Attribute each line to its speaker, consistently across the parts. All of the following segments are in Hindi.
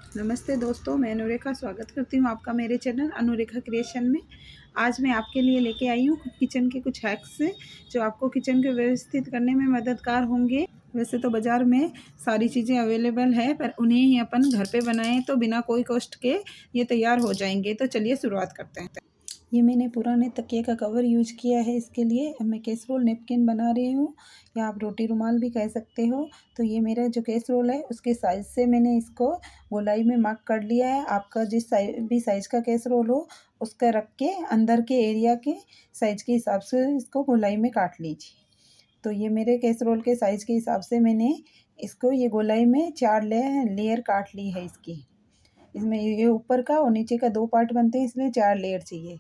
Speaker 1: नमस्ते दोस्तों, मैं अनुरेखा स्वागत करती हूँ आपका मेरे चैनल अनुरेखा क्रिएशन में। आज मैं आपके लिए लेके आई हूँ किचन के कुछ हैक्स जो आपको किचन को व्यवस्थित करने में मददगार होंगे। वैसे तो बाज़ार में सारी चीज़ें अवेलेबल है, पर उन्हें ही अपन घर पे बनाएं तो बिना कोई कॉस्ट के ये तैयार हो जाएंगे। तो चलिए शुरुआत करते हैं। ये मैंने पुराने तकिए का कवर यूज किया है इसके लिए। अब मैं कैसरोल नैपकिन बना रही हूँ, या आप रोटी रुमाल भी कह सकते हो। तो ये मेरा जो कैसरोल है उसके साइज़ से मैंने इसको गोलाई में मार्क कर लिया है। आपका जिस भी साइज़ का कैसरोल हो उसका रख के अंदर के एरिया के साइज़ के हिसाब से इसको गोलाई में काट लीजिए। तो ये मेरे कैसरोल के साइज़ के हिसाब से मैंने इसको ये गोलाई में 4 लेयर काट ली है इसकी। इसमें ये ऊपर का और नीचे का 2 पार्ट बनते हैं, इसलिए 4 लेयर चाहिए।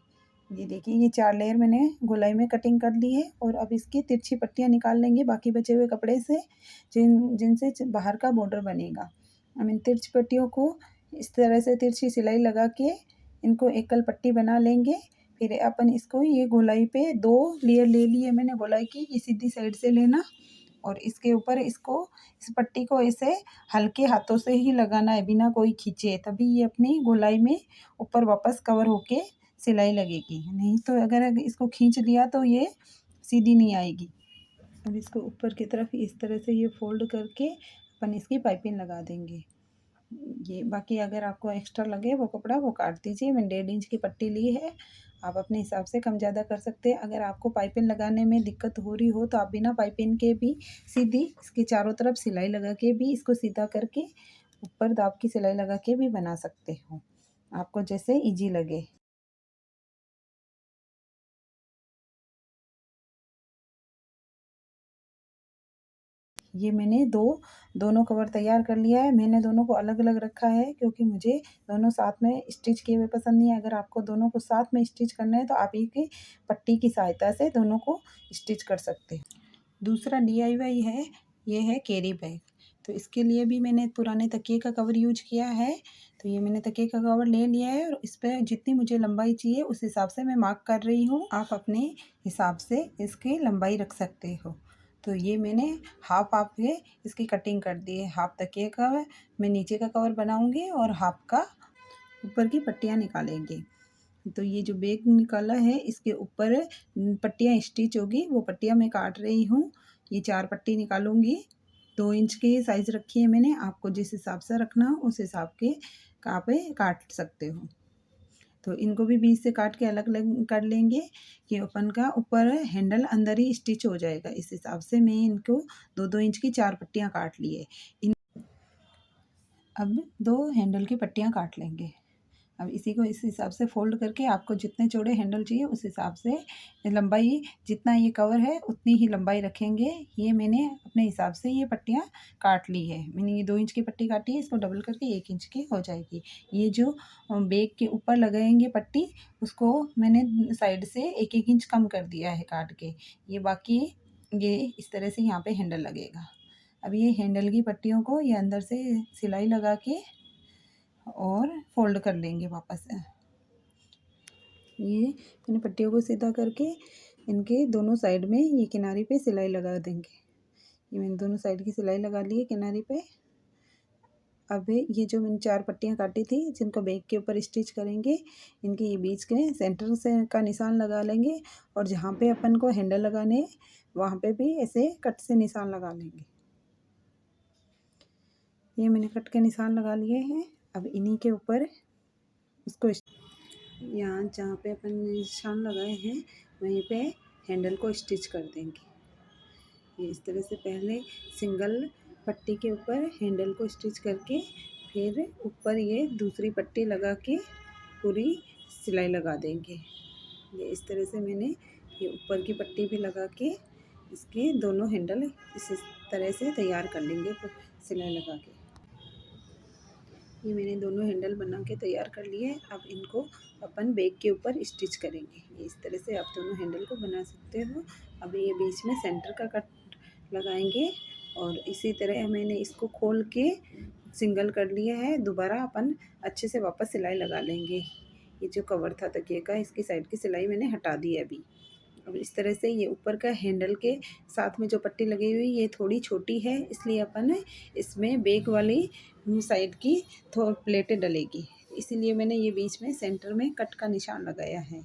Speaker 1: ये देखिए, ये 4 लेयर मैंने गोलाई में कटिंग कर ली है। और अब इसकी तिरछी पट्टियाँ निकाल लेंगे बाकी बचे हुए कपड़े से, जिनसे बाहर का बॉर्डर बनेगा। हम इन तिरछी पट्टियों को इस तरह से तिरछी सिलाई लगा के इनको एकल पट्टी बना लेंगे। फिर अपन इसको ये गोलाई पे 2 लेयर ले लिए मैंने गोलाई की, ये सीधी साइड से लेना और इसके ऊपर इसको इस पट्टी को ऐसे हल्के हाथों से ही लगाना है, बिना कोई खींचे, तभी ये अपनी गोलाई में ऊपर वापस कवर होके सिलाई लगेगी। नहीं तो अगर इसको खींच लिया तो ये सीधी नहीं आएगी। अब इसको ऊपर की तरफ इस तरह से ये फोल्ड करके अपन इसकी पाइपिंग लगा देंगे। ये बाकी अगर आपको एक्स्ट्रा लगे वो कपड़ा वो काट दीजिए। मैंने 1.5 इंच की पट्टी ली है, आप अपने हिसाब से कम ज़्यादा कर सकते हैं। अगर आपको पाइपिंग लगाने में दिक्कत हो रही हो तो आप बिना पाइपिंग के भी सीधी इसकी चारों तरफ सिलाई लगा के भी इसको सीधा करके ऊपर दाब की सिलाई लगा के भी बना सकते हो, आपको जैसे ईजी लगे। ये मैंने दोनों कवर तैयार कर लिया है। मैंने दोनों को अलग अलग रखा है क्योंकि मुझे दोनों साथ में स्टिच किए हुए पसंद नहीं है। अगर आपको दोनों को साथ में स्टिच करना है तो आप एक पट्टी की सहायता से दोनों को स्टिच कर सकते हैं। दूसरा DIY है, ये है कैरी बैग। तो इसके लिए भी मैंने पुराने तकिए का कवर यूज किया है। तो ये मैंने तकिए का कवर ले लिया है और इस पर जितनी मुझे लंबाई चाहिए उस हिसाब से मैं मार्क कर रही हूँ। आप अपने हिसाब से इसकी लंबाई रख सकते हो। तो ये मैंने हाफ हाफ के इसकी कटिंग कर दी है। हाफ तकिए का मैं नीचे का कवर बनाऊंगी और हाफ का ऊपर की पट्टियाँ निकालेंगे। तो ये जो बैग निकाला है इसके ऊपर पट्टियाँ स्टिच होगी, वो पट्टियाँ मैं काट रही हूँ। ये 4 पट्टी निकालूंगी। 2 इंच की साइज़ रखी है मैंने, आपको जिस हिसाब से रखना हो उस हिसाब के आप काट सकते हो। तो इनको भी बीच से काट के अलग अलग कर लेंगे कि अपन का ऊपर हैंडल अंदर ही स्टिच हो जाएगा। इस हिसाब से मैं इनको 2-2 इंच की 4 पट्टियाँ काट लिए। अब 2 हैंडल की पट्टियाँ काट लेंगे। अब इसी को इस हिसाब से फ़ोल्ड करके आपको जितने चौड़े हैंडल चाहिए उस हिसाब से लंबाई, जितना ये कवर है उतनी ही लंबाई रखेंगे। ये मैंने अपने हिसाब से ये पट्टियाँ काट ली है। मैंने ये 2 इंच की पट्टी काटी है, इसको डबल करके 1 इंच की हो जाएगी। ये जो बैग के ऊपर लगाएंगे पट्टी, उसको मैंने साइड से 1-1 इंच कम कर दिया है काट के। ये बाकी ये इस तरह से यहाँ पे हैंडल लगेगा। अब ये हैंडल की पट्टियों को ये अंदर से सिलाई लगा के और फोल्ड कर लेंगे वापस से। ये मैंने पट्टियों को सीधा करके इनके दोनों साइड में ये किनारे पे सिलाई लगा देंगे। ये मैंने दोनों साइड की सिलाई लगा ली है किनारे पे। अब ये जो मैंने 4 पट्टियाँ काटी थी जिनको बैग के ऊपर स्टिच करेंगे, इनके ये बीच के सेंटर से का निशान लगा लेंगे और जहाँ पे अपन को हैंडल लगाने वहाँ पे भी ऐसे कट से निशान लगा लेंगे। ये मैंने कट के निशान लगा लिए हैं। अब इन्हीं के ऊपर इसको यहाँ जहाँ पे अपन निशान लगाए हैं वहीं पे हैंडल को स्टिच कर देंगे। ये इस तरह से पहले सिंगल पट्टी के ऊपर हैंडल को स्टिच करके फिर ऊपर ये दूसरी पट्टी लगा के पूरी सिलाई लगा देंगे। ये इस तरह से मैंने ये ऊपर की पट्टी भी लगा के इसके दोनों हैंडल इस तरह से तैयार कर लेंगे सिलाई लगा के। ये मैंने दोनों हैंडल बना के तैयार कर लिए। अब इनको अपन बैग के ऊपर स्टिच करेंगे। ये इस तरह से आप दोनों हैंडल को बना सकते हो। अब ये बीच में सेंटर का कट लगाएंगे और इसी तरह मैंने इसको खोल के सिंगल कर लिया है। दोबारा अपन अच्छे से वापस सिलाई लगा लेंगे। ये जो कवर था तकिए का, इसकी साइड की सिलाई मैंने हटा दी है अभी। अब इस तरह से ये ऊपर का हैंडल के साथ में जो पट्टी लगी हुई ये थोड़ी छोटी है, इसलिए अपन इसमें बैक वाली साइड की थोड़ी प्लेटें डलेगी, इसीलिए मैंने ये बीच में सेंटर में कट का निशान लगाया है।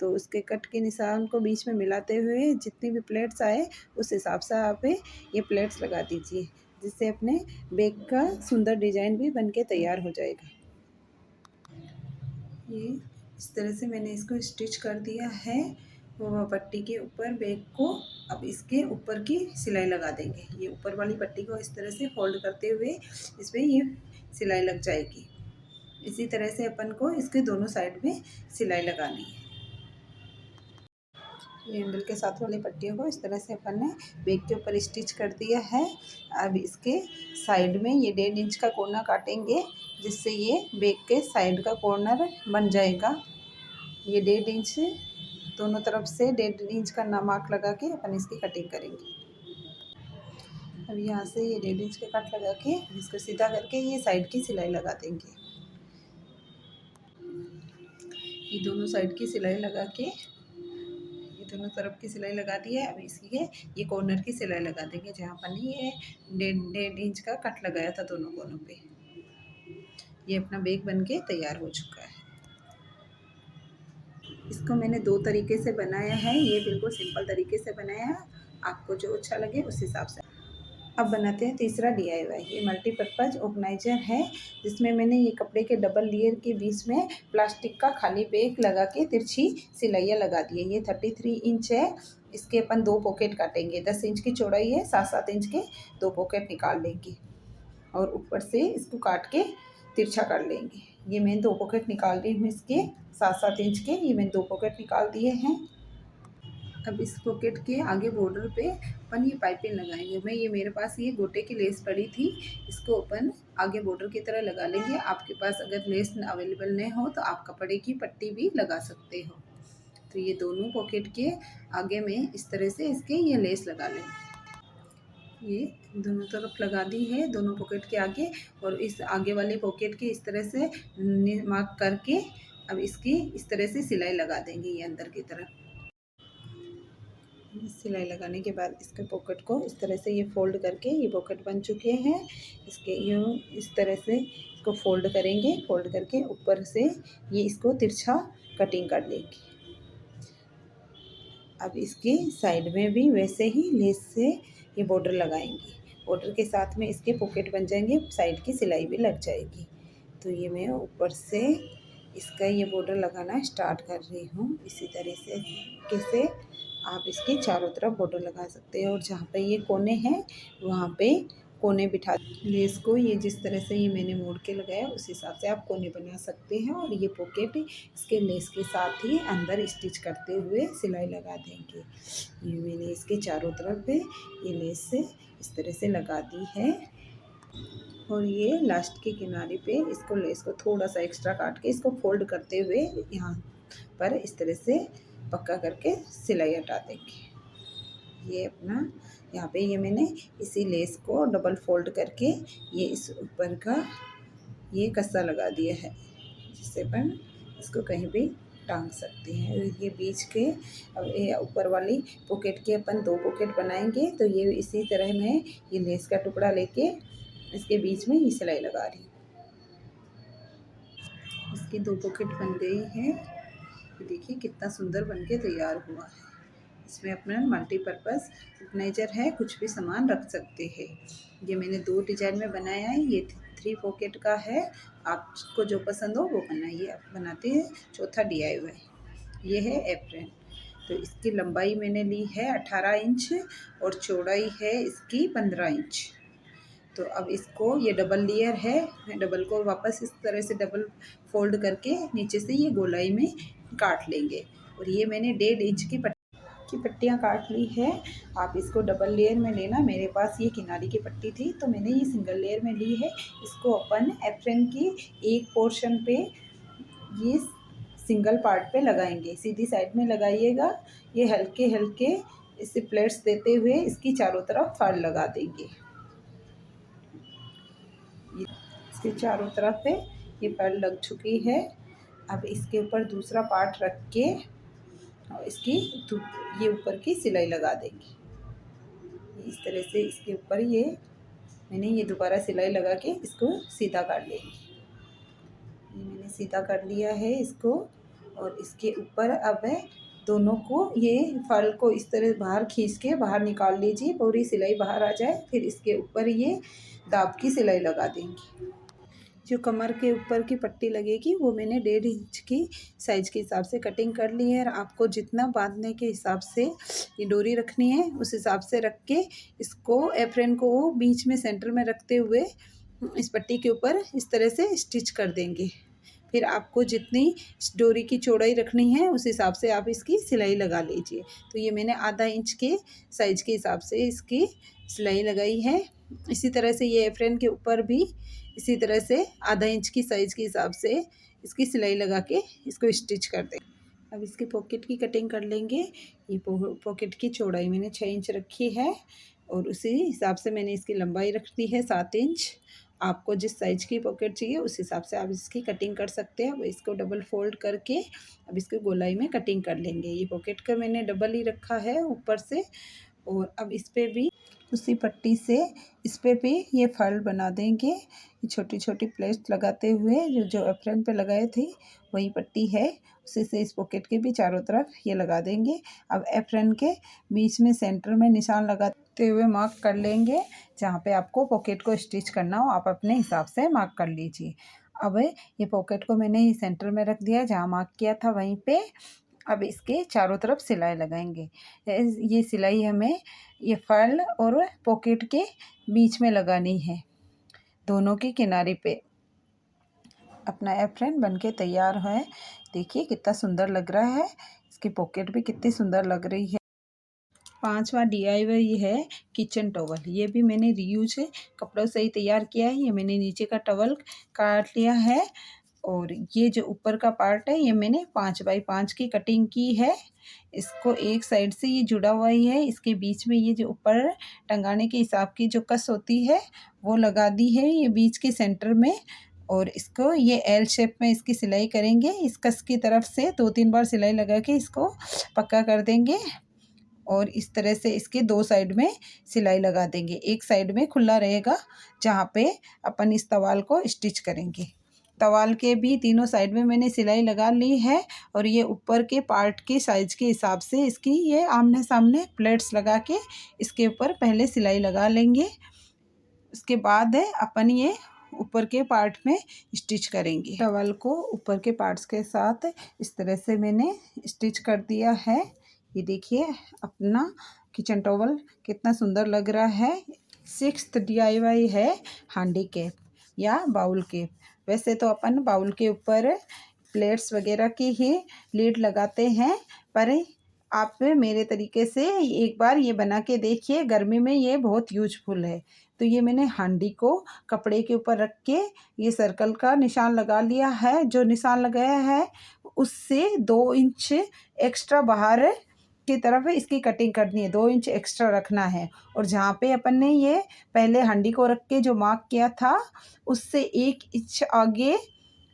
Speaker 1: तो उसके कट के निशान को बीच में मिलाते हुए जितनी भी प्लेट्स आए उस हिसाब से आप ये प्लेट्स लगा दीजिए, जिससे अपने बैग का सुंदर डिजाइन भी बनके तैयार हो जाएगा। ये इस तरह से मैंने इसको स्टिच कर दिया है वो पट्टी के ऊपर बैग को। अब इसके ऊपर की सिलाई लगा देंगे, ये ऊपर वाली पट्टी को इस तरह से फोल्ड करते हुए इस पर ये सिलाई लग जाएगी। इसी तरह से अपन को इसके दोनों साइड में सिलाई लगानी है। हैंडल के साथ वाली पट्टियों को इस तरह से अपन ने बैग के ऊपर स्टिच कर दिया है। अब इसके साइड में ये 1.5 इंच का कोना काटेंगे, जिससे ये बैग के साइड का कॉर्नर बन जाएगा। ये 1.5 इंच दोनों तरफ से 1.5 इंच का मार्क लगा के अपन इसकी कटिंग करेंगे। अब यहाँ से ये 1.5 इंच का कट लगा के इसको सीधा करके ये साइड की सिलाई लगा देंगे। ये दोनों साइड की सिलाई लगा के दोनों तरफ की सिलाई लगा दी है। अब इसकी ये कॉर्नर की सिलाई लगा देंगे, जहाँ पर ये 1.5 इंच का कट लगाया था दोनों कोनों पे। ये अपना बैग बनके तैयार हो चुका है। इसको मैंने 2 तरीके से बनाया है, ये बिल्कुल सिंपल तरीके से बनाया है, आपको जो अच्छा लगे उस हिसाब से। अब बनाते हैं तीसरा DIY। ये मल्टीपर्पज़ ऑर्गेनाइजर है, जिसमें मैंने ये कपड़े के डबल लेयर के बीच में प्लास्टिक का खाली बैग लगा के तिरछी सिलाइयाँ लगा दी है। ये 33 इंच है। इसके अपन 2 पॉकेट काटेंगे। 10 इंच की चौड़ाई है, 7-7 इंच के 2 पॉकेट निकाल लेंगे और ऊपर से इसको काट के तिरछा कर लेंगे। ये मैं 2 पॉकेट निकाल रही हूँ इसके 7-7 इंच के, ये मैंने 2 पॉकेट निकाल दिए हैं। अब इस पॉकेट के आगे बॉर्डर पे अपन ये पाइपिंग लगाएंगे। मैं ये मेरे पास ये गोटे की लेस पड़ी थी, इसको अपन आगे बॉर्डर की तरह लगा लेंगे। आपके पास अगर लेस अवेलेबल नहीं हो तो आप कपड़े की पट्टी भी लगा सकते हो। तो ये दोनों पॉकेट के आगे में इस तरह से इसके ये लेस लगा लेंगे। ये दोनों तरफ लगा दी है दोनों पॉकेट के आगे, और इस आगे वाले पॉकेट के इस तरह से मार्क करके अब इसकी इस तरह से सिलाई लगा देंगे ये अंदर की तरफ। सिलाई लगाने के बाद इसके पॉकेट को इस तरह से ये फोल्ड करके ये पॉकेट बन चुके हैं। इसके यूँ इस तरह से इसको फोल्ड करेंगे, फोल्ड करके ऊपर से ये इसको तिरछा कटिंग कर लेंगे। अब इसके साइड में भी वैसे ही लेस से ये बॉर्डर लगाएंगे। बॉर्डर के साथ में इसके पॉकेट बन जाएंगे, साइड की सिलाई भी लग जाएगी। तो ये मैं ऊपर से इसका ये बॉर्डर लगाना स्टार्ट कर रही हूँ। इसी तरह से कैसे आप इसके चारों तरफ बॉर्डर लगा सकते हैं, और जहाँ पे ये कोने हैं वहाँ पे कोने बिठा लेस को ये जिस तरह से ये मैंने मोड़ के लगाया उस हिसाब से आप कोने बना सकते हैं। और ये पॉकेट इसके लेस के साथ ही अंदर स्टिच करते हुए सिलाई लगा देंगे। ये मैंने इसके चारों तरफ पे ये लेस से इस तरह से लगा दी है, और ये लास्ट के किनारे पे इसको लेस को थोड़ा सा एक्स्ट्रा काट के इसको फोल्ड करते हुए यहाँ पर इस तरह से पक्का करके सिलाई हटा देंगे। ये अपना यहाँ पे ये मैंने इसी लेस को डबल फोल्ड करके ये इस ऊपर का ये कस्सा लगा दिया है, जिससे अपन इसको कहीं भी टांग सकते हैं। ये बीच के अब ये ऊपर वाली पॉकेट के अपन 2 पॉकेट बनाएंगे। तो ये इसी तरह मैं ये लेस का टुकड़ा लेके इसके बीच में ये सिलाई लगा रही हूँ। इसकी 2 पॉकेट बन गई है। देखिए कितना सुंदर बनके तैयार हुआ है। इसमें अपना मल्टीपर्पज़ ऑर्गेनाइजर है, कुछ भी सामान रख सकते हैं। ये मैंने 2 डिजाइन में बनाया है। ये 3 पॉकेट का है, आपको जो पसंद हो वो बनाइए। आप बनाते हैं चौथा DIY। ये है एप्रन। तो इसकी लंबाई मैंने ली है 18 इंच और चौड़ाई है इसकी 15 इंच। तो अब इसको ये डबल लेयर है, डबल को वापस इस तरह से डबल फोल्ड करके नीचे से ये गोलाई में काट लेंगे। और ये मैंने 1.5 इंच की पट्टियाँ काट ली है। आप इसको डबल लेयर में लेना। मेरे पास ये किनारी की पट्टी थी तो मैंने ये सिंगल लेयर में ली है। इसको अपन एप्रन की एक पोर्शन पे ये सिंगल पार्ट पे लगाएंगे। सीधी साइड में लगाइएगा। ये हल्के हल्के इसे प्लेट्स देते हुए इसकी चारों तरफ फाड़ लगा देंगे। इसके चारों तरफ पे ये फाड़ लग चुकी है। अब इसके ऊपर दूसरा पार्ट रख के और इसकी ये ऊपर की सिलाई लगा देंगे। इस तरह से इसके ऊपर ये मैंने ये दोबारा सिलाई लगा के इसको सीधा काट लेंगे। ये मैंने सीधा कर लिया है इसको। और इसके ऊपर अब दोनों को ये फल को इस तरह बाहर खींच के बाहर निकाल लीजिए, पूरी सिलाई बाहर आ जाए। फिर इसके ऊपर ये दाब की सिलाई लगा देंगे। जो कमर के ऊपर की पट्टी लगेगी वो मैंने 1.5 इंच की साइज़ के हिसाब से कटिंग कर ली है। और आपको जितना बांधने के हिसाब से ये डोरी रखनी है उस हिसाब से रख के इसको एप्रन को बीच में सेंटर में रखते हुए इस पट्टी के ऊपर इस तरह से स्टिच कर देंगे। फिर आपको जितनी डोरी की चौड़ाई रखनी है उस हिसाब से आप इसकी सिलाई लगा लीजिए। तो ये मैंने आधा इंच के साइज़ के हिसाब से इसकी सिलाई लगाई है। इसी तरह से ये एप्रन के ऊपर भी इसी तरह से आधा इंच की साइज़ के हिसाब से इसकी सिलाई लगा के इसको स्टिच कर दें। अब इसके पॉकेट की कटिंग कर लेंगे। ये पॉकेट की चौड़ाई मैंने 6 इंच रखी है और उसी हिसाब से मैंने इसकी लंबाई रख दी है 7 इंच। आपको जिस साइज़ की पॉकेट चाहिए उस हिसाब से आप इसकी कटिंग कर सकते हैं। अब इसको डबल फोल्ड करके अब इसको गोलाई में कटिंग कर लेंगे। ये पॉकेट का मैंने डबल ही रखा है ऊपर से। और अब इस पर भी उसी पट्टी से इस पर भी ये फल बना देंगे। ये छोटी छोटी प्लेट्स लगाते हुए जो एप्रन पे लगाए थे वही पट्टी है, उसी से इस पॉकेट के भी चारों तरफ ये लगा देंगे। अब एप्रन के बीच में सेंटर में निशान लगाते हुए मार्क कर लेंगे। जहाँ पे आपको पॉकेट को स्टिच करना हो आप अपने हिसाब से मार्क कर लीजिए। अब ये पॉकेट को मैंने सेंटर में रख दिया, जहाँ मार्क किया था वहीं पे। अब इसके चारों तरफ सिलाई लगाएंगे। ये सिलाई हमें ये फल और पॉकेट के बीच में लगानी है, दोनों की किनारे पे। अपना एप्रन बनके तैयार है। देखिए कितना सुंदर लग रहा है, इसकी पॉकेट भी कितनी सुंदर लग रही है। 5वां DIY है किचन टॉवल। ये भी मैंने रीयूज कपड़ों से ही तैयार किया है। ये मैंने नीचे का टॉवल काट लिया है और ये जो ऊपर का पार्ट है ये मैंने 5 बाई 5 की कटिंग की है। इसको एक साइड से ये जुड़ा हुआ ही है, इसके बीच में ये जो ऊपर टंगाने के हिसाब की जो कस होती है वो लगा दी है ये बीच के सेंटर में। और इसको ये एल शेप में इसकी सिलाई करेंगे। इस कस की तरफ से 2-3 बार सिलाई लगा के इसको पक्का कर देंगे और इस तरह से इसके 2 साइड में सिलाई लगा देंगे। एक साइड में खुला रहेगा जहाँ पे अपन इस तवाल को स्टिच करेंगे। तवाल के भी तीनों साइड में मैंने सिलाई लगा ली है और ये ऊपर के पार्ट के साइज के हिसाब से इसकी ये आमने सामने प्लेट्स लगा के इसके ऊपर पहले सिलाई लगा लेंगे। उसके बाद अपन ये ऊपर के पार्ट में स्टिच करेंगे। टॉवल को ऊपर के पार्ट्स के साथ इस तरह से मैंने स्टिच कर दिया है। ये देखिए अपना किचन टॉवल कितना सुंदर लग रहा है। 6th DIY है हांडी कैप या बाउल कैप। वैसे तो अपन बाउल के ऊपर प्लेट्स वगैरह की ही लीड लगाते हैं, पर आप मेरे तरीके से एक बार ये बना के देखिए, गर्मी में ये बहुत यूजफुल है। तो ये मैंने हांडी को कपड़े के ऊपर रख के ये सर्कल का निशान लगा लिया है। जो निशान लगाया है उससे 2 इंच एक्स्ट्रा बाहर की तरफ इसकी कटिंग करनी है, 2 इंच एक्स्ट्रा रखना है। और जहाँ पे अपन ने ये पहले हांडी को रख के जो मार्क किया था उससे 1 इंच आगे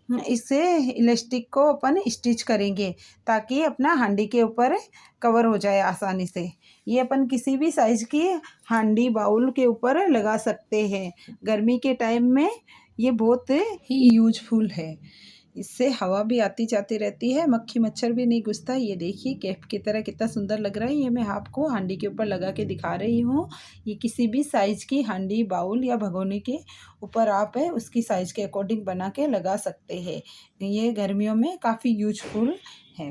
Speaker 1: इससे इलास्टिक को अपन स्टिच करेंगे ताकि अपना हांडी के ऊपर कवर हो जाए आसानी से। ये अपन किसी भी साइज़ की हांडी बाउल के ऊपर लगा सकते हैं। गर्मी के टाइम में ये बहुत ही यूजफुल है। इससे हवा भी आती जाती रहती है, मक्खी मच्छर भी नहीं घुसता। ये देखिए कैप की तरह कितना सुंदर लग रहा है। ये मैं आपको हांडी के ऊपर लगा के दिखा रही हूँ। ये किसी भी साइज़ की हांडी बाउल या भगोने के ऊपर आप उसकी साइज़ के अकॉर्डिंग बना के लगा सकते हैं। ये गर्मियों में काफ़ी यूजफुल है।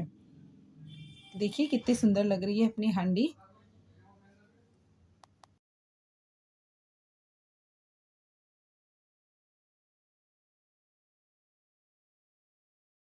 Speaker 1: देखिए कितनी सुंदर लग रही है अपनी हांडी।